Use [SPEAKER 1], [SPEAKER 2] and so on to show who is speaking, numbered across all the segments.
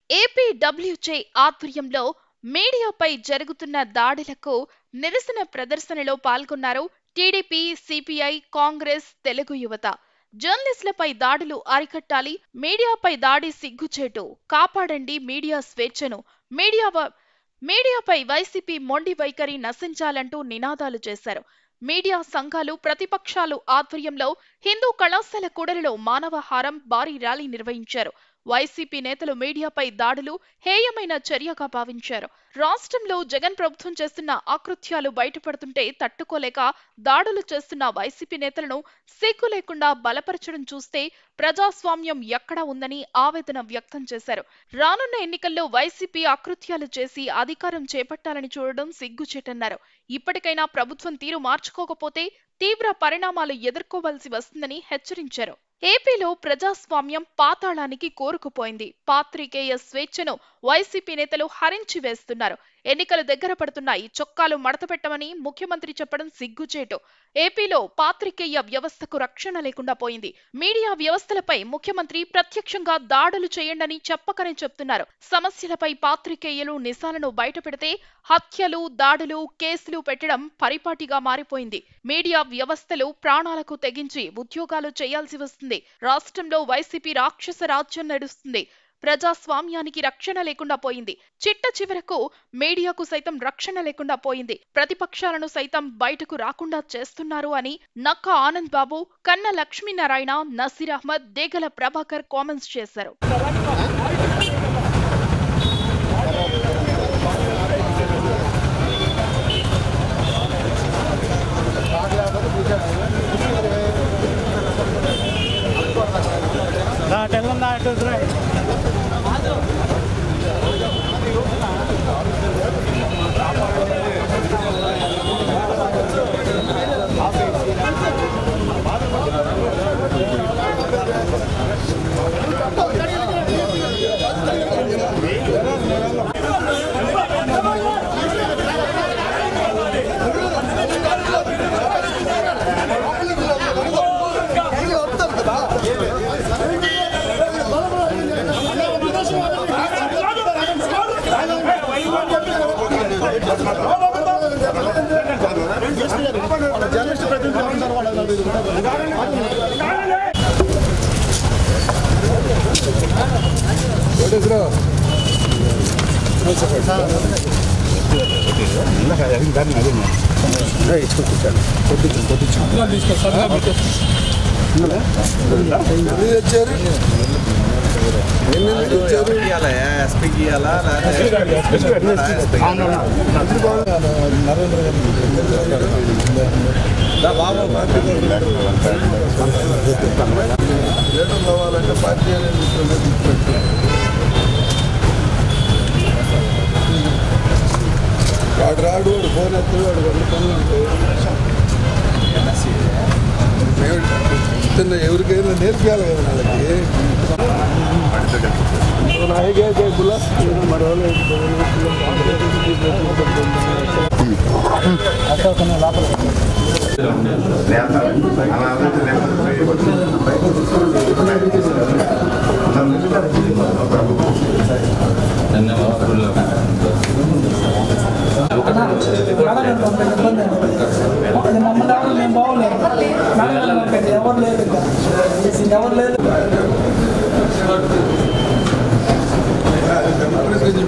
[SPEAKER 1] APWJ ఆధ్వర్యంలో మీడియాపై జరుగుతున్న దాడులకు నిరసన ప్రదర్శనలో పాల్గొన్నారు టీడీపీ, సిపిఐ, కాంగ్రెస్, తెలుగు యువత. జర్నలిస్టులపై దాడులు అరికట్టాలి, మీడియాపై దాడి సిగ్గుచేటు, కాపాడండి మీడియా స్వేచ్ఛను, మీడియాపై వైసీపీ మొండి వైఖరి నశించాలంటూ నినాదాలు చేశారు. మీడియా సంఘాలు, ప్రతిపక్షాలు ఆధ్వర్యంలో హిందూ కళాశాల కూడలిలో మానవహారం, భారీ ర్యాలీ నిర్వహించారు. వైసీపీ నేతలు మీడియాపై దాడులు హేయమైన చర్యగా భావించారు. రాష్ట్రంలో జగన్ ప్రభుత్వం చేస్తున్న అకృత్యాలు బయటపడుతుంటే తట్టుకోలేక దాడులు చేస్తున్న వైసీపీ నేతలను సిగ్గు లేకుండా బలపరచడం చూస్తే ప్రజాస్వామ్యం ఎక్కడా ఉందని ఆవేదన వ్యక్తం చేశారు. రానున్న ఎన్నికల్లో వైసీపీ అకృత్యాలు చేసి అధికారం చేపట్టాలని చూడడం సిగ్గుచేటన్నారు. ఇప్పటికైనా ప్రభుత్వం తీరు మార్చుకోకపోతే తీవ్ర పరిణామాలు ఎదుర్కోవాల్సి వస్తుందని హెచ్చరించారు. ఏపీలో ప్రజాస్వామ్యం పాతాళానికి కోరుకుపోయింది. పాత్రికేయ స్వేచ్ఛను వైసీపీ నేతలు హరించి వేస్తున్నారు. ఎన్నికలు దగ్గర పడుతున్నాయి, చొక్కాలు మడతపెట్టమని ముఖ్యమంత్రి చెప్పడం సిగ్గుచేటు. ఏపీలో పాత్రికేయ వ్యవస్థకు రక్షణ లేకుండా పోయింది. మీడియా వ్యవస్థలపై ముఖ్యమంత్రి ప్రత్యక్షంగా దాడులు చేయండని చెప్పకనే చెప్తున్నారు. సమస్యలపై పాత్రికేయులు నిజాలను బయటపెడితే హత్యలు, దాడులు, కేసులు పెట్టడం పరిపాటిగా మారిపోయింది. మీడియా వ్యవస్థలు ప్రాణాలకు తెగించి ఉద్యోగాలు చేయాల్సి వస్తుంది. రాష్ట్రంలో వైసీపీ రాక్షస రాజ్యం నడుస్తుంది. ప్రజాస్వామ్యానికి రక్షణ లేకుండా పోయింది. చిట్ట చివరకు మీడియాకు సైతం రక్షణ లేకుండా పోయింది. ప్రతిపక్షాలను సైతం బయటకు రాకుండా చేస్తున్నారు అని నక్క ఆనంద్ బాబు, కన్న లక్ష్మీనారాయణ, నసీర్ అహ్మద్, దేగల ప్రభాకర్ కామెంట్స్ చేశారు.
[SPEAKER 2] వాడు రాడు, వాడు ఫోన్ ఎత్తాడు, వాడు కొన్ని పనులు ఉంటాయి. ఎవరికైనా నేర్పించాలి కదా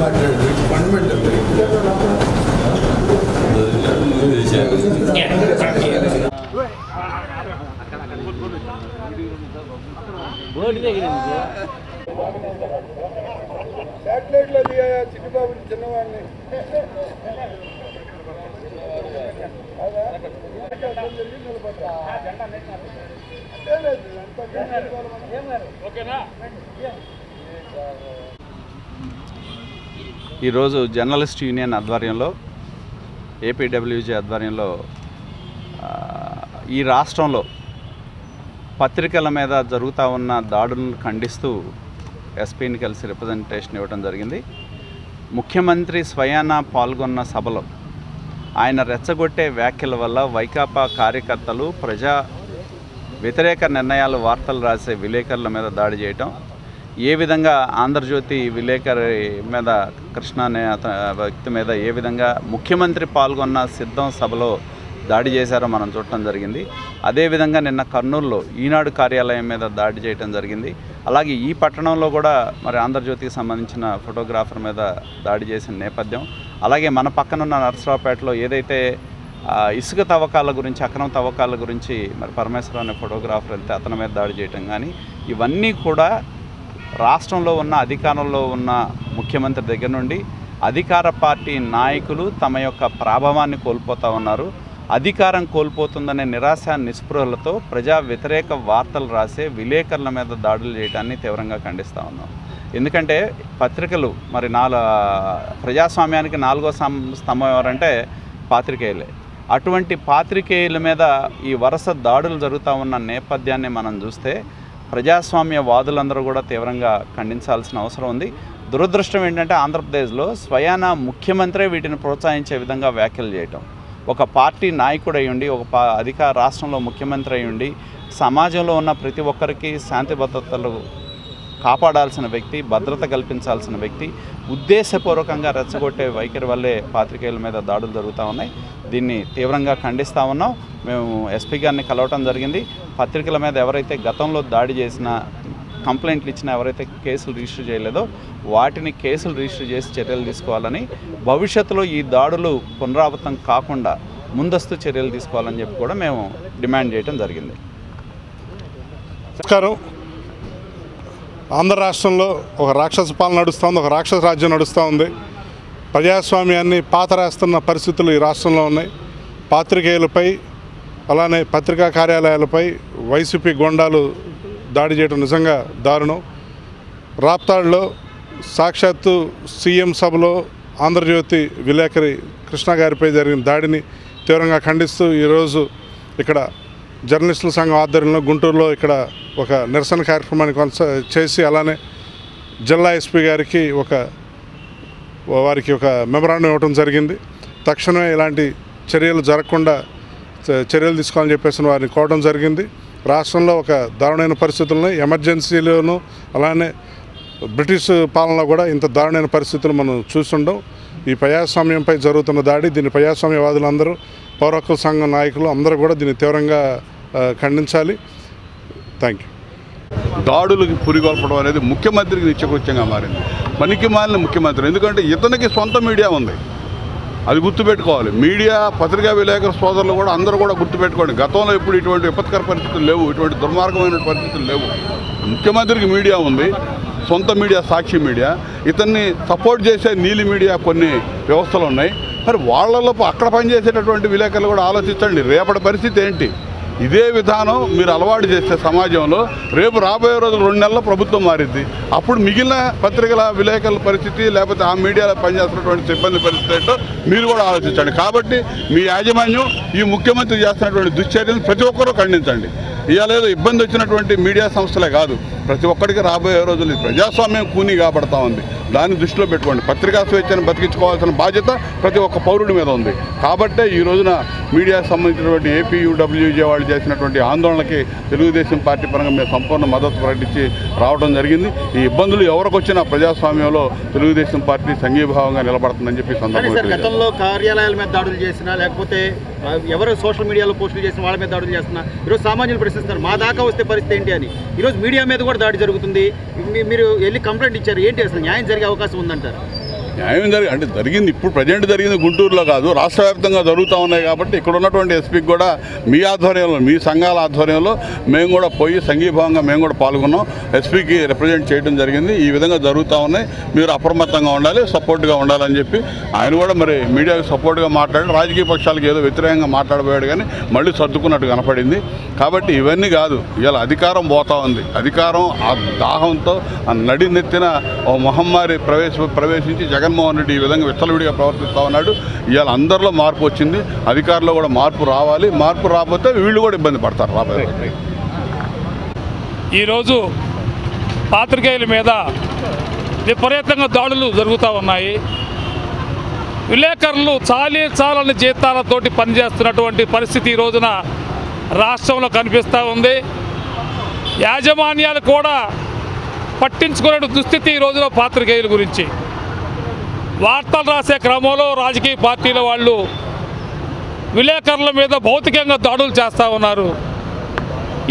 [SPEAKER 2] మాట్లాడు ఫండమెంటల్ శాటిలైట్లో దిగాయా చిన్నబాబు చిన్నవాడిని
[SPEAKER 3] ఈరోజు జర్నలిస్ట్ యూనియన్ ఆధ్వర్యంలో ఏపీడబ్ల్యూజే ఆధ్వర్యంలో ఈ రాష్ట్రంలో పత్రికల మీద జరుగుతూ ఉన్న దాడులను ఖండిస్తూ ఎస్పీని కలిసి రిప్రజెంటేషన్ ఇవ్వడం జరిగింది. ముఖ్యమంత్రి స్వయానా పాల్గొన్న సభలో ఆయన రెచ్చగొట్టే వ్యాఖ్యల వల్ల వైకాపా కార్యకర్తలు ప్రజా వ్యతిరేక నిర్ణయాలు వార్తలు రాసే విలేకరుల మీద దాడి చేయటం, ఏ విధంగా ఆంధ్రజ్యోతి విలేకరి మీద కృష్ణ అనే వ్యక్తి మీద ఏ విధంగా ముఖ్యమంత్రి పాల్గొన్న సిద్ధం సభలో దాడి చేశారో మనం చూడటం జరిగింది. అదేవిధంగా నిన్న కర్నూలులో ఈనాడు కార్యాలయం మీద దాడి చేయడం జరిగింది. అలాగే ఈ పట్టణంలో కూడా మరి ఆంధ్రజ్యోతికి సంబంధించిన ఫోటోగ్రాఫర్ మీద దాడి చేసిన నేపథ్యం, అలాగే మన పక్కనున్న నర్సరావుపేటలో ఏదైతే ఇసుక తవ్వకాల గురించి, అక్రమ తవ్వకాల గురించి మరి పరమేశ్వర అనే ఫోటోగ్రాఫర్ వెళ్తే అతని మీద దాడి చేయటం కానీ, ఇవన్నీ కూడా రాష్ట్రంలో ఉన్న అధికారంలో ఉన్న ముఖ్యమంత్రి దగ్గర నుండి అధికార పార్టీ నాయకులు తమ యొక్క ప్రాభవాన్ని కోల్పోతూ ఉన్నారు. అధికారం కోల్పోతుందనే నిరాశ నిస్పృహలతో ప్రజా వ్యతిరేక వార్తలు రాసే విలేకరుల మీద దాడులు చేయడాన్ని తీవ్రంగా ఖండిస్తూ ఉన్నాం. ఎందుకంటే పత్రికలు మరి ప్రజాస్వామ్యానికి 4వ స్తంభం ఎవరంటే పాత్రికేయులే. అటువంటి పాత్రికేయుల మీద ఈ వరుస దాడులు జరుగుతూ ఉన్న నేపథ్యాన్ని మనం చూస్తే ప్రజాస్వామ్య వాదులందరూ కూడా తీవ్రంగా ఖండించాల్సిన అవసరం ఉంది. దురదృష్టం ఏంటంటే ఆంధ్రప్రదేశ్లో స్వయానా ముఖ్యమంత్రే వీటిని ప్రోత్సహించే విధంగా వ్యాఖ్యలు చేయటం. ఒక పార్టీ నాయకుడు అయ్యుండి, అధికార రాష్ట్రంలో ముఖ్యమంత్రి అయ్యుండి, సమాజంలో ఉన్న ప్రతి ఒక్కరికి శాంతి భద్రతలు కాపాడాల్సిన వ్యక్తి, భద్రత కల్పించాల్సిన వ్యక్తి ఉద్దేశపూర్వకంగా రెచ్చగొట్టే వైఖరి వల్లే పాత్రికేయుల మీద దాడులు జరుగుతూ ఉన్నాయి. దీన్ని తీవ్రంగా ఖండిస్తూ ఉన్నాం. మేము ఎస్పీ గారిని కలవటం జరిగింది. పత్రికల మీద ఎవరైతే గతంలో దాడి చేసిన, కంప్లైంట్లు ఇచ్చినా ఎవరైతే కేసులు రిజిస్టర్ చేయలేదో వాటిని కేసులు రిజిస్టర్ చేసి చర్యలు తీసుకోవాలని, భవిష్యత్తులో ఈ దాడులు పునరావృతం కాకుండా ముందస్తు చర్యలు తీసుకోవాలని చెప్పి కూడా మేము డిమాండ్ చేయడం జరిగింది.
[SPEAKER 4] నమస్కారం. ఆంధ్ర రాష్ట్రంలో ఒక రాక్షస పాలన నడుస్తుంది, ఒక రాక్షస రాజ్యం నడుస్తూ ఉంది. ప్రజాస్వామ్యాన్ని పాతరేస్తున్న పరిస్థితులు ఈ రాష్ట్రంలో ఉన్నాయి. పాత్రికేయులపై, అలానే పత్రికా కార్యాలయాలపై వైసీపీ గొండాలు దాడి చేయడం నిజంగా దారుణం. రాప్తాడులో సాక్షాత్తు సీఎం సభలో ఆంధ్రజ్యోతి విలేకరి కృష్ణ గారిపై జరిగిన దాడిని తీవ్రంగా ఖండిస్తూ ఈరోజు ఇక్కడ జర్నలిస్టుల సంఘం ఆధ్వర్యంలో గుంటూరులో ఇక్కడ ఒక నిరసన కార్యక్రమాన్ని చేసి, అలానే జిల్లా ఎస్పీ గారికి వారికి ఒక మెమరాండం ఇవ్వడం జరిగింది. తక్షణమే ఇలాంటి చర్యలు జరగకుండా చర్యలు తీసుకోవాలని చెప్పేసి వారిని కోరడం జరిగింది. రాష్ట్రంలో ఒక దారుణమైన పరిస్థితులను, ఎమర్జెన్సీలోనూ అలానే బ్రిటిష్ పాలనలో కూడా ఇంత దారుణమైన పరిస్థితులు మనం చూస్తుండం. ఈ ప్రజాస్వామ్యంపై జరుగుతున్న దాడి, దీన్ని ప్రజాస్వామ్యవాదులందరూ, పౌర హక్కుల సంఘం నాయకులు అందరూ కూడా దీన్ని తీవ్రంగా ఖండించాలి. Thank you.
[SPEAKER 5] దాడులకు పురిగొల్పడం అనేది ముఖ్యమంత్రికి నిత్యకృత్యంగా మారింది. పనికి మాలిన ముఖ్యమంత్రి. ఎందుకంటే ఇతనికి సొంత మీడియా ఉంది, అది గుర్తుపెట్టుకోవాలి. మీడియా, పత్రికా విలేకరుల సోదరులు కూడా అందరూ కూడా గుర్తుపెట్టుకోండి. గతంలో ఇప్పుడు ఇటువంటి విపత్కర పరిస్థితులు లేవు, ఇటువంటి దుర్మార్గమైన పరిస్థితులు లేవు. ముఖ్యమంత్రికి మీడియా ఉంది, సొంత మీడియా సాక్షి మీడియా. ఇతన్ని సపోర్ట్ చేసే నీలి మీడియా కొన్ని వ్యవస్థలు ఉన్నాయి. మరి వాళ్ళలో అక్కడ పనిచేసేటటువంటి విలేకరులు కూడా ఆలోచించండి, రేపటి పరిస్థితి ఏంటి? ఇదే విధానం మీరు అలవాటు చేస్తే సమాజంలో రేపు రాబోయే రోజులు 2 నెలల్లో ప్రభుత్వం మారిద్ది. అప్పుడు మిగిలిన పత్రికల విలేకరుల పరిస్థితి, లేకపోతే ఆ మీడియాలో పనిచేస్తున్నటువంటి సిబ్బంది పరిస్థితి ఏంటో మీరు కూడా ఆలోచించండి. కాబట్టి మీ యాజమాన్యం ఈ ముఖ్యమంత్రి చేస్తున్నటువంటి దుశ్చర్యలను ప్రతి ఒక్కరూ ఖండించండి. ఇవాళ ఏదో ఇబ్బంది వచ్చినటువంటి మీడియా సంస్థలే కాదు, ప్రతి ఒక్కరికి రాబోయే రోజులు ప్రజాస్వామ్యం కూనీ కాబడతా ఉంది. దాన్ని దృష్టిలో పెట్టుకోండి. పత్రికా స్వేచ్ఛను బతికించుకోవాల్సిన బాధ్యత ప్రతి ఒక్క పౌరుడి మీద ఉంది. కాబట్టే ఈ రోజున మీడియాకు సంబంధించినటువంటి ఏపీయూడబ్ల్యూజే వాళ్ళు చేసినటువంటి ఆందోళనకి తెలుగుదేశం పార్టీ పరంగా మేము సంపూర్ణ మద్దతు ప్రకటించి రావడం జరిగింది. ఈ ఇబ్బందులు ఎవరికి వచ్చినా ప్రజాస్వామ్యంలో తెలుగుదేశం పార్టీ సంఘీభావంగా నిలబడుతుందని చెప్పి సందర్భంగా
[SPEAKER 6] గతంలో కార్యాలయాల మీద దాడులు చేసినా, లేకపోతే ఎవరు సోషల్ మీడియాలో పోస్టులు చేసిన వాళ్ళ మీద దాడులు చేస్తున్నా ఈరోజు సామాన్యులు ప్రశ్నిస్తున్నారు, మా దాకా వస్తే పరిస్థితి ఏంటి అని. ఈరోజు మీడియా మీద కూడా దాడి జరుగుతుంది. మీరు వెళ్ళి కంప్లైంట్ ఇచ్చారు, ఏంటి అసలు న్యాయం జరిగే అవకాశం ఉందంటారు?
[SPEAKER 5] న్యాయం అంటే జరిగింది, ఇప్పుడు ప్రజెంట్ జరిగింది గుంటూరులో కాదు, రాష్ట్ర వ్యాప్తంగా జరుగుతూ ఉన్నాయి. కాబట్టి ఇక్కడ ఉన్నటువంటి ఎస్పీకి కూడా మీ ఆధ్వర్యంలో, మీ సంఘాల ఆధ్వర్యంలో మేము కూడా పోయి సంఘీభావంగా మేము కూడా పాల్గొన్నాం. ఎస్పీకి రిప్రజెంట్ చేయడం జరిగింది. ఈ విధంగా జరుగుతూ ఉన్నాయి, మీరు అప్రమత్తంగా ఉండాలి, సపోర్ట్గా ఉండాలని చెప్పి ఆయన కూడా మరి మీడియాకు సపోర్ట్గా మాట్లాడి రాజకీయ పక్షాలకు ఏదో వ్యతిరేకంగా మాట్లాడబోయాడు, కానీ మళ్ళీ సర్దుకున్నట్టు కనపడింది. కాబట్టి ఇవన్నీ కాదు, ఇవాళ అధికారం పోతా ఉంది. అధికారం ఆ దాహంతో నడినెత్తిన ఓ మహమ్మారి ప్రవేశించి జగన్మోహన్ రెడ్డి ఈ విధంగా విచ్చలవిడిగా ప్రవర్తిస్తూ ఉన్నాడు. ఇవాళ అందరిలో మార్పు వచ్చింది, అధికారుల్లో కూడా మార్పు రావాలి. మార్పు రాకపోతే వీళ్ళు కూడా ఇబ్బంది పడతారు రాబోయే.
[SPEAKER 7] ఈరోజు పాత్రికేయుల మీద విపరీతంగా దాడులు జరుగుతూ ఉన్నాయి. విలేకరులు చాలని జీతాలతోటి పనిచేస్తున్నటువంటి పరిస్థితి ఈ రోజున రాష్ట్రంలో కనిపిస్తూ ఉంది. యాజమాన్యాలు కూడా పట్టించుకునే దుస్థితి ఈ రోజులో పాత్రికేయుల గురించి. వార్తలు రాసే క్రమంలో రాజకీయ పార్టీల వాళ్ళు విలేకరుల మీద భౌతికంగా దాడులు చేస్తూ ఉన్నారు.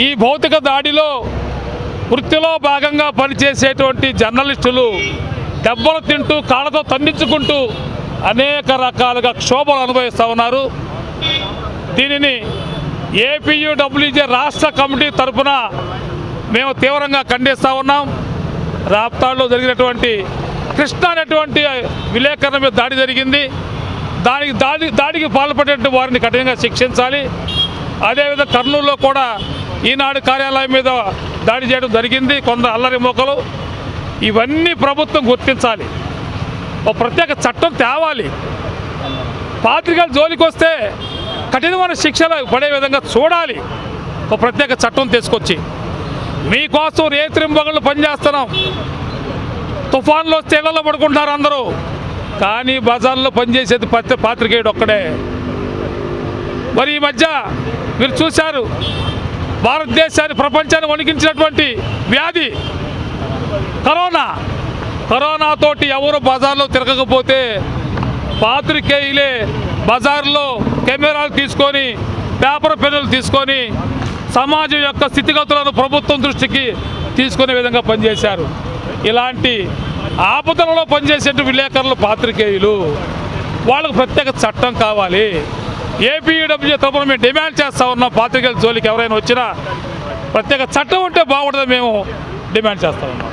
[SPEAKER 7] ఈ భౌతిక దాడిలో వృత్తిలో భాగంగా పనిచేసేటువంటి జర్నలిస్టులు దెబ్బలు తింటూ కాళ్ళతో తండించుకుంటూ అనేక రకాలుగా క్షోభలు అనుభవిస్తూ ఉన్నారు. దీనిని ఏపీయూడబ్ల్యూజే రాష్ట్ర కమిటీ తరఫున మేము తీవ్రంగా ఖండిస్తూ ఉన్నాం. రాప్తాడులో జరిగినటువంటి కృష్ణ అనేటువంటి విలేకరుల మీద దాడి జరిగింది. దాడికి పాల్పడే వారిని కఠినంగా శిక్షించాలి. అదేవిధంగా కర్నూలులో కూడా ఈనాడు కార్యాలయం మీద దాడి చేయడం జరిగింది కొందరు అల్లరి మోకలు. ఇవన్నీ ప్రభుత్వం గుర్తించాలి, ఒక ప్రత్యేక చట్టం తేవాలి. పాత్రికలు జోలికి వస్తే కఠినమైన శిక్షలు పడే విధంగా చూడాలి. ఒక ప్రత్యేక చట్టం తీసుకొచ్చి మీకోసం రేత్రింబగళ్ళు పనిచేస్తున్నాం. తుఫాన్లో వస్తే ఇళ్లలో పడుకుంటున్నారు అందరూ, కానీ బజార్లో పనిచేసేది పాత్రికేయుడు ఒక్కడే. మరి ఈ మధ్య మీరు చూశారు, భారతదేశాన్ని ప్రపంచాన్ని వణికించినటువంటి వ్యాధి కరోనాతోటి ఎవరు బజార్లో తిరగకపోతే పాత్రికేయులే బజార్లో కెమెరాలు తీసుకొని పేపర్ పెన్నులు తీసుకొని సమాజం యొక్క స్థితిగతులను ప్రభుత్వం దృష్టికి తీసుకునే విధంగా పనిచేశారు. ఇలాంటి ఆపదలలో పనిచేసే విలేకరులు పాత్రికేయులు వాళ్ళకు ప్రత్యేక చట్టం కావాలి. ఏపీయూడబ్ల్యూజే తరపున మేము డిమాండ్ చేస్తూ ఉన్నాం. పాత్రికేయుల జోలికి ఎవరైనా వచ్చినా ప్రత్యేక చట్టం ఉంటే బాగుంటుందని మేము డిమాండ్ చేస్తూ ఉన్నాం.